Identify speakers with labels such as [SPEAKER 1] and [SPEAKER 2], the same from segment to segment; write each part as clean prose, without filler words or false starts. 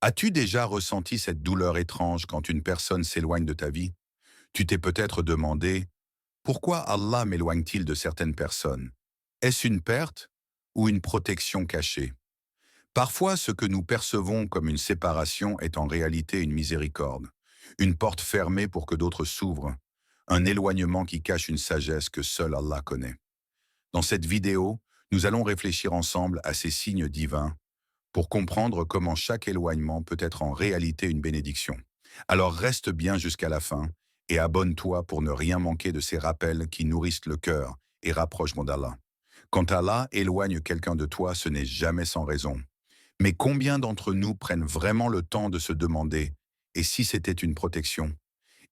[SPEAKER 1] As-tu déjà ressenti cette douleur étrange quand une personne s'éloigne de ta vie? Tu t'es peut-être demandé, pourquoi Allah m'éloigne-t-il de certaines personnes? Est-ce une perte ou une protection cachée? Parfois, ce que nous percevons comme une séparation est en réalité une miséricorde, une porte fermée pour que d'autres s'ouvrent, un éloignement qui cache une sagesse que seul Allah connaît. Dans cette vidéo, nous allons réfléchir ensemble à ces signes divins pour comprendre comment chaque éloignement peut être en réalité une bénédiction. Alors reste bien jusqu'à la fin et abonne-toi pour ne rien manquer de ces rappels qui nourrissent le cœur et rapprochent d'Allah. Quand Allah éloigne quelqu'un de toi, ce n'est jamais sans raison. Mais combien d'entre nous prennent vraiment le temps de se demander « et si c'était une protection?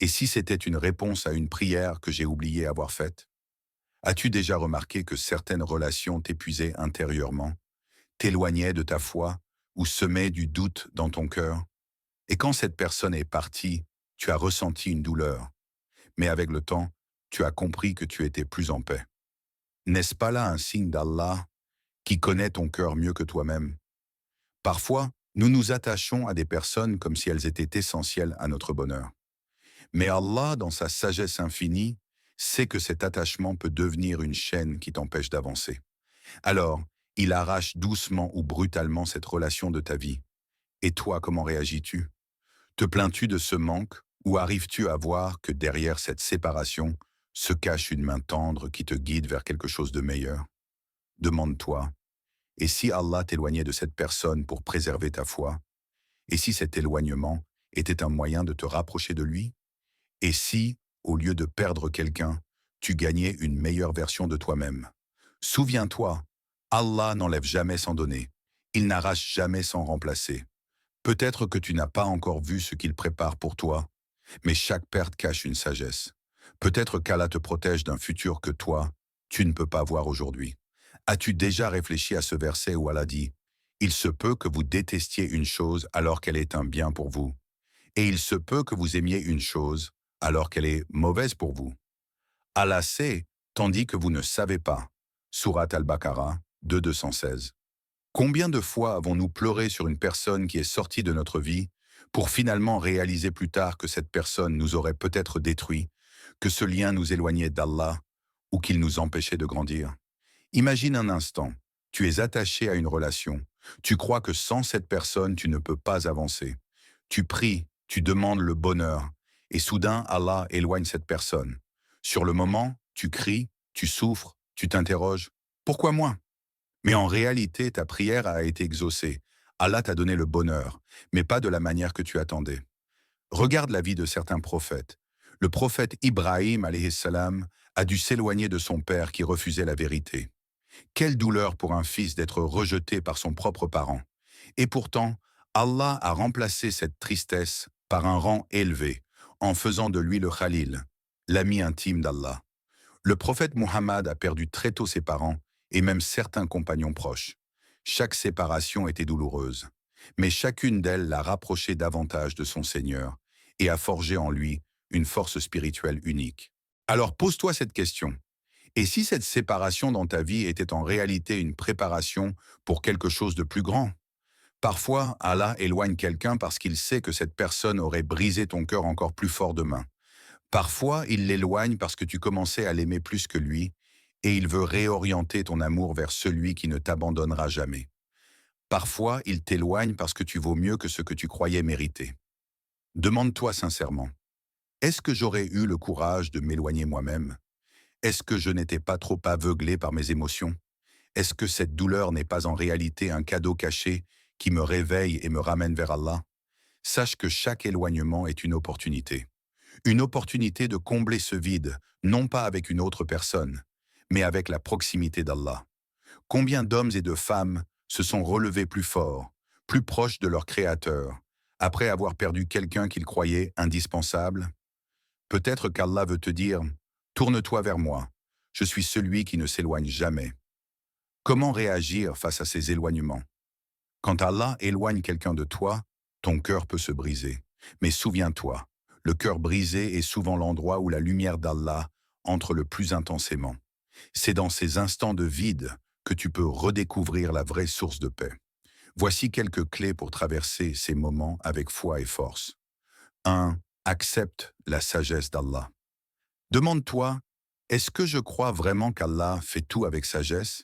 [SPEAKER 1] Et si c'était une réponse à une prière que j'ai oublié avoir faite ?» As-tu déjà remarqué que certaines relations t'épuisaient intérieurement, t'éloignaient de ta foi ou semaient du doute dans ton cœur? Et quand cette personne est partie, tu as ressenti une douleur, mais avec le temps, tu as compris que tu étais plus en paix. N'est-ce pas là un signe d'Allah qui connaît ton cœur mieux que toi-même? Parfois, nous nous attachons à des personnes comme si elles étaient essentielles à notre bonheur. Mais Allah, dans sa sagesse infinie, sait que cet attachement peut devenir une chaîne qui t'empêche d'avancer. Alors, il arrache doucement ou brutalement cette relation de ta vie. Et toi, comment réagis-tu? Te plains-tu de ce manque ou arrives-tu à voir que derrière cette séparation se cache une main tendre qui te guide vers quelque chose de meilleur? Demande-toi, et si Allah t'éloignait de cette personne pour préserver ta foi? Et si cet éloignement était un moyen de te rapprocher de lui? Et si, au lieu de perdre quelqu'un, tu gagnais une meilleure version de toi-même? Souviens-toi, Allah n'enlève jamais sans donner. Il n'arrache jamais sans remplacer. Peut-être que tu n'as pas encore vu ce qu'il prépare pour toi, mais chaque perte cache une sagesse. Peut-être qu'Allah te protège d'un futur que toi, tu ne peux pas voir aujourd'hui. As-tu déjà réfléchi à ce verset où Allah dit « Il se peut que vous détestiez une chose alors qu'elle est un bien pour vous, et il se peut que vous aimiez une chose alors qu'elle est mauvaise pour vous. Allah sait, tandis que vous ne savez pas. » Sourate Al-Baqarah 2:216. Combien de fois avons-nous pleuré sur une personne qui est sortie de notre vie pour finalement réaliser plus tard que cette personne nous aurait peut-être détruit, que ce lien nous éloignait d'Allah ou qu'il nous empêchait de grandir? Imagine un instant, tu es attaché à une relation, tu crois que sans cette personne tu ne peux pas avancer. Tu pries, tu demandes le bonheur, et soudain Allah éloigne cette personne. Sur le moment, tu cries, tu souffres, tu t'interroges. Pourquoi moi? Mais en réalité, ta prière a été exaucée. Allah t'a donné le bonheur, mais pas de la manière que tu attendais. Regarde la vie de certains prophètes. Le prophète Ibrahim, alayhi salam, a dû s'éloigner de son père qui refusait la vérité. Quelle douleur pour un fils d'être rejeté par son propre parent. Et pourtant, Allah a remplacé cette tristesse par un rang élevé, en faisant de lui le Khalil, l'ami intime d'Allah. Le prophète Muhammad a perdu très tôt ses parents et même certains compagnons proches. Chaque séparation était douloureuse, mais chacune d'elles l'a rapproché davantage de son Seigneur et a forgé en lui une force spirituelle unique. Alors pose-toi cette question. Et si cette séparation dans ta vie était en réalité une préparation pour quelque chose de plus grand? Parfois, Allah éloigne quelqu'un parce qu'il sait que cette personne aurait brisé ton cœur encore plus fort demain. Parfois, il l'éloigne parce que tu commençais à l'aimer plus que lui, et il veut réorienter ton amour vers celui qui ne t'abandonnera jamais. Parfois, il t'éloigne parce que tu vaux mieux que ce que tu croyais mériter. Demande-toi sincèrement, est-ce que j'aurais eu le courage de m'éloigner moi-même? Est-ce que je n'étais pas trop aveuglé par mes émotions? Est-ce que cette douleur n'est pas en réalité un cadeau caché qui me réveille et me ramène vers Allah? Sache que chaque éloignement est une opportunité. Une opportunité de combler ce vide, non pas avec une autre personne, mais avec la proximité d'Allah. Combien d'hommes et de femmes se sont relevés plus forts, plus proches de leur Créateur, après avoir perdu quelqu'un qu'ils croyaient indispensable? Peut-être qu'Allah veut te dire « Tourne-toi vers moi, je suis celui qui ne s'éloigne jamais ». Comment réagir face à ces éloignements? Quand Allah éloigne quelqu'un de toi, ton cœur peut se briser. Mais souviens-toi, le cœur brisé est souvent l'endroit où la lumière d'Allah entre le plus intensément. C'est dans ces instants de vide que tu peux redécouvrir la vraie source de paix. Voici quelques clés pour traverser ces moments avec foi et force. 1. Accepte la sagesse d'Allah. Demande-toi, est-ce que je crois vraiment qu'Allah fait tout avec sagesse?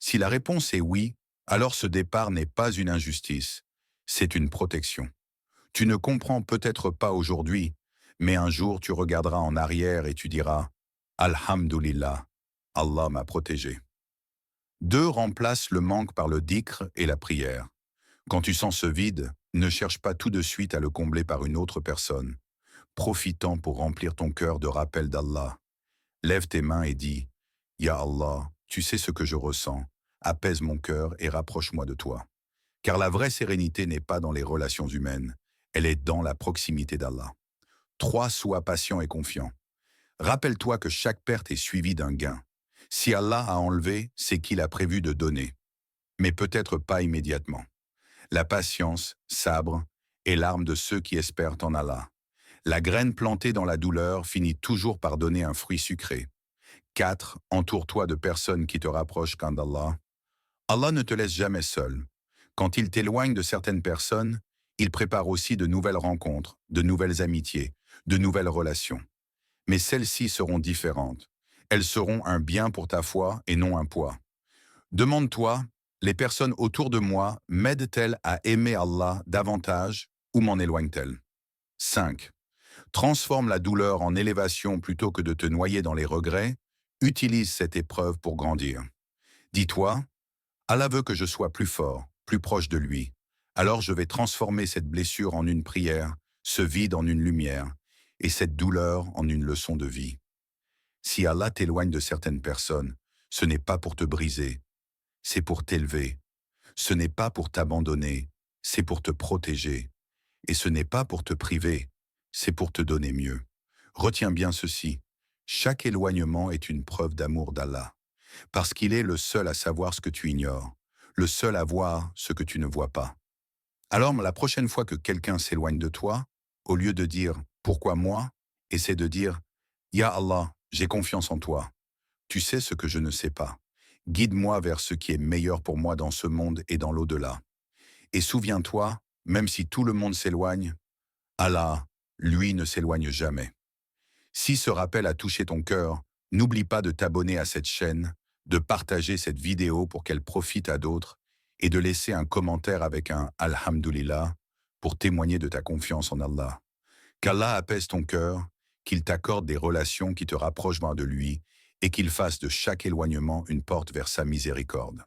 [SPEAKER 1] Si la réponse est oui, alors ce départ n'est pas une injustice, c'est une protection. Tu ne comprends peut-être pas aujourd'hui, mais un jour tu regarderas en arrière et tu diras Alhamdulillah, Allah m'a protégé. 2. Remplace le manque par le dhikr et la prière. Quand tu sens ce vide, ne cherche pas tout de suite à le combler par une autre personne, profitant pour remplir ton cœur de rappel d'Allah. Lève tes mains et dis Ya Allah, tu sais ce que je ressens, apaise mon cœur et rapproche-moi de toi. Car la vraie sérénité n'est pas dans les relations humaines, elle est dans la proximité d'Allah. 3. Sois patient et confiant. Rappelle-toi que chaque perte est suivie d'un gain. Si Allah a enlevé, c'est qu'il a prévu de donner, mais peut-être pas immédiatement. La patience, sabre, est l'arme de ceux qui espèrent en Allah. La graine plantée dans la douleur finit toujours par donner un fruit sucré. 4. Entoure-toi de personnes qui te rapprochent d'Allah. Allah ne te laisse jamais seul. Quand il t'éloigne de certaines personnes, il prépare aussi de nouvelles rencontres, de nouvelles amitiés, de nouvelles relations. Mais celles-ci seront différentes. Elles seront un bien pour ta foi et non un poids. Demande-toi, les personnes autour de moi m'aident-elles à aimer Allah davantage ou m'en éloignent-elles? 5. Transforme la douleur en élévation plutôt que de te noyer dans les regrets. Utilise cette épreuve pour grandir. Dis-toi, Allah veut que je sois plus fort, plus proche de lui. Alors je vais transformer cette blessure en une prière, ce vide en une lumière, et cette douleur en une leçon de vie. Si Allah t'éloigne de certaines personnes, ce n'est pas pour te briser, c'est pour t'élever. Ce n'est pas pour t'abandonner, c'est pour te protéger. Et ce n'est pas pour te priver, c'est pour te donner mieux. Retiens bien ceci, chaque éloignement est une preuve d'amour d'Allah, parce qu'il est le seul à savoir ce que tu ignores, le seul à voir ce que tu ne vois pas. Alors la prochaine fois que quelqu'un s'éloigne de toi, au lieu de dire « Pourquoi moi ?», essaie de dire « Ya Allah, j'ai confiance en toi. Tu sais ce que je ne sais pas. Guide-moi vers ce qui est meilleur pour moi dans ce monde et dans l'au-delà. Et souviens-toi, même si tout le monde s'éloigne, Allah, lui, ne s'éloigne jamais. » Si ce rappel a touché ton cœur, n'oublie pas de t'abonner à cette chaîne, de partager cette vidéo pour qu'elle profite à d'autres et de laisser un commentaire avec un « Alhamdulillah » pour témoigner de ta confiance en Allah. Qu'Allah apaise ton cœur, qu'il t'accorde des relations qui te rapprochent de lui et qu'il fasse de chaque éloignement une porte vers sa miséricorde.